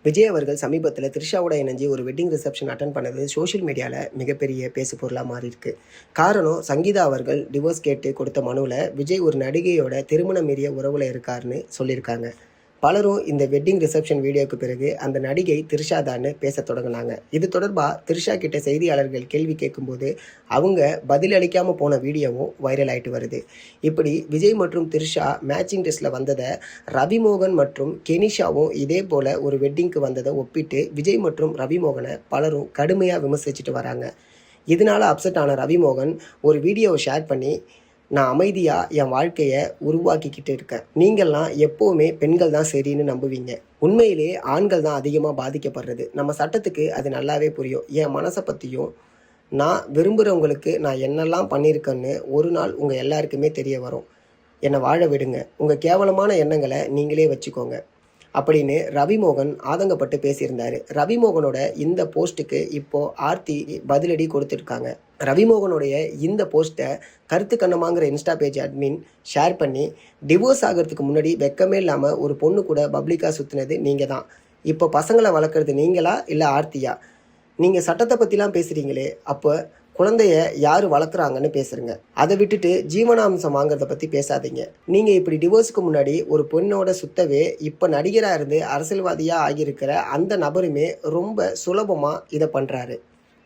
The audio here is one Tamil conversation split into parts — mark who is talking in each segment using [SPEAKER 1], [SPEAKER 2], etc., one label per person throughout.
[SPEAKER 1] விஜய் அவர்கள் சமீபத்தில் த்ரிஷாவோட இணைஞ்சு ஒரு வெட்டிங் ரிசப்ஷன் அட்டன் பண்ணது சோஷியல் மீடியாவில் மிகப்பெரிய பேசு பொருளாக மாறியிருக்கு. காரணம், சங்கீதா அவர்கள் டிவோர்ஸ் கேட்டு கொடுத்த மனுவில் விஜய் ஒரு நடிகையோட திருமணம் மீறிய உறவில் இருக்காருன்னு சொல்லியிருக்காங்க. பலரும் இந்த வெட்டிங் ரிசப்ஷன் வீடியோக்கு பிறகு அந்த நடிகை த்ரிஷா தான்னு பேச தொடங்கினாங்க. இது தொடர்பாக த்ரிஷா கிட்ட செய்தியாளர்கள் கேள்வி கேட்கும்போது அவங்க பதிலளிக்காமல் போன வீடியோவும் வைரல் ஆகிட்டு வருது. இப்படி விஜய் மற்றும் த்ரிஷா மேட்சிங் ட்ரெஸ்ஸில் வந்ததை ரவிமோகன் மற்றும் கெனிஷாவும் இதே போல் ஒரு வெட்டிங்க்கு வந்ததை ஒப்பிட்டு விஜய் மற்றும் ரவிமோகனை பலரும் கடுமையாக விமர்சிச்சுட்டு வராங்க. இதனால் அப்செட் ஆன ரவிமோகன் ஒரு வீடியோவை ஷேர் பண்ணி, நான் அமைதியாக என் வாழ்க்கையை உருவாக்கிக்கிட்டு இருக்கேன். நீங்கள்லாம் எப்போவுமே பெண்கள் தான் சரின்னு நம்புவீங்க. உண்மையிலே ஆண்கள் தான் அதிகமாக பாதிக்கப்படுறது. நம்ம சட்டத்துக்கு அது நல்லாவே புரியும். என் மனசை பற்றியும் நான் விரும்புகிறவங்களுக்கு நான் என்னெல்லாம் பண்ணியிருக்கேன்னு ஒரு நாள் உங்கள் எல்லாருக்குமே தெரிய வரும். என்னை வாழ விடுங்க. உங்கள் கேவலமான எண்ணங்களை நீங்களே வச்சுக்கோங்க அப்படின்னு ரவிமோகன் ஆதங்கப்பட்டு பேசியிருந்தார். ரவிமோகனோட இந்த போஸ்ட்டுக்கு இப்போது ஆர்த்தி பதிலடி கொடுத்துருக்காங்க. ரவிமோகனுடைய இந்த போஸ்ட்டை கருத்து கண்ணமாங்கிற இன்ஸ்டா பேஜ் அட்மின் ஷேர் பண்ணி, டிவோர்ஸ் ஆகிறதுக்கு முன்னாடி வெக்கமே இல்லாமல் ஒரு பொண்ணு கூட பப்ளிக்காக சுற்றினது நீங்கள் தான். இப்போ பசங்களை வளர்க்குறது நீங்களா இல்லை ஆர்த்தியா? நீங்கள் சட்டத்தை பற்றிலாம் பேசுகிறீங்களே, அப்போ குழந்தைய யார் வளர்க்குறாங்கன்னு பேசுகிறீங்க. அதை விட்டுட்டு ஜீவனாம்சம் வாங்குறத பற்றி பேசாதீங்க. நீங்கள் இப்படி டிவோர்ஸுக்கு முன்னாடி ஒரு பெண்ணோட சுத்தவே இப்போ நடிகராக இருந்து அரசியல்வாதியாக ஆகியிருக்கிற அந்த நபருமே ரொம்ப சுலபமாக இதை பண்ணுறாரு.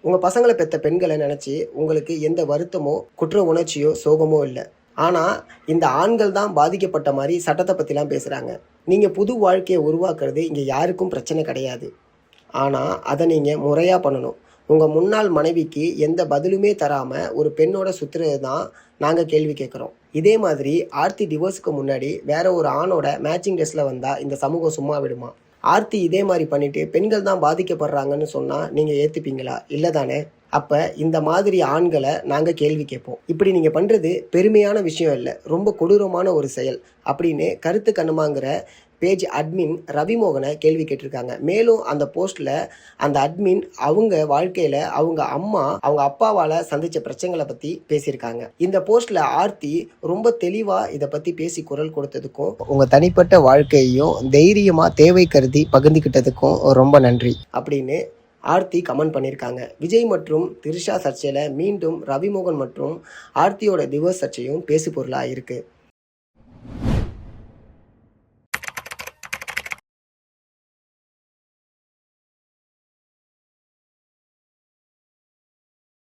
[SPEAKER 1] உங்கள் பசங்களை பெற்ற பெண்களை நினச்சி உங்களுக்கு எந்த வருத்தமோ குற்ற உணர்ச்சியோ சோகமோ இல்லை. ஆனால் இந்த ஆண்கள் தான் பாதிக்கப்பட்ட மாதிரி சட்டத்தை பற்றிலாம் பேசுகிறாங்க. நீங்கள் புது வாழ்க்கையை உருவாக்குறது இங்கே யாருக்கும் பிரச்சனை கிடையாது. ஆனால் அதை நீங்கள் முறையாக பண்ணணும். உங்கள் முன்னாள் மனைவிக்கு எந்த பதிலுமே தராமல் ஒரு பெண்ணோட சுற்றுறது தான் நாங்கள் கேள்வி கேட்குறோம். இதே மாதிரி ஆர்த்தி டிவோர்ஸுக்கு முன்னாடி வேற ஒரு ஆணோட மேட்சிங் ட்ரெஸ்ஸில் வந்தால் இந்த சமூகம் சும்மா விடுமா? ஆர்த்தி இதே மாதிரி பண்ணிவிட்டு பெண்கள் தான் பாதிக்கப்படுறாங்கன்னு சொன்னால் நீங்கள் ஏற்றுப்பீங்களா? இல்லை தானே? அப்போ இந்த மாதிரி ஆண்களை நாங்கள் கேள்வி கேட்போம். இப்படி நீங்கள் பண்ணுறது பெருமையான விஷயம் இல்லை, ரொம்ப கொடூரமான ஒரு செயல் அப்படின்னு கருத்து கண்ணுமாங்கிற பேஜ் அட்மின் ரவிமோகனை கேள்வி கேட்டிருக்காங்க. மேலும் அந்த போஸ்ட்டில் அந்த அட்மின் அவங்க வாழ்க்கையில் அவங்க அம்மா அவங்க அப்பாவால் சந்தித்த பிரச்சனைகளை பற்றி பேசியிருக்காங்க. இந்த போஸ்ட்டில் ஆர்த்தி ரொம்ப தெளிவாக இதை பற்றி பேசி குரல் கொடுத்ததுக்கும் உங்கள் தனிப்பட்ட வாழ்க்கையையும் தைரியமாக தேவை கருதி பகிர்ந்துக்கிட்டதுக்கும் ரொம்ப நன்றி அப்படின்னு ஆர்த்தி கமெண்ட் பண்ணியிருக்காங்க. விஜய் மற்றும் த்ரிஷா சர்ச்சையில் மீண்டும் ரவிமோகன் மற்றும் ஆர்த்தியோட டிவோர்ஸ் சர்ச்சையும் பேசு பொருளாக இருக்குது.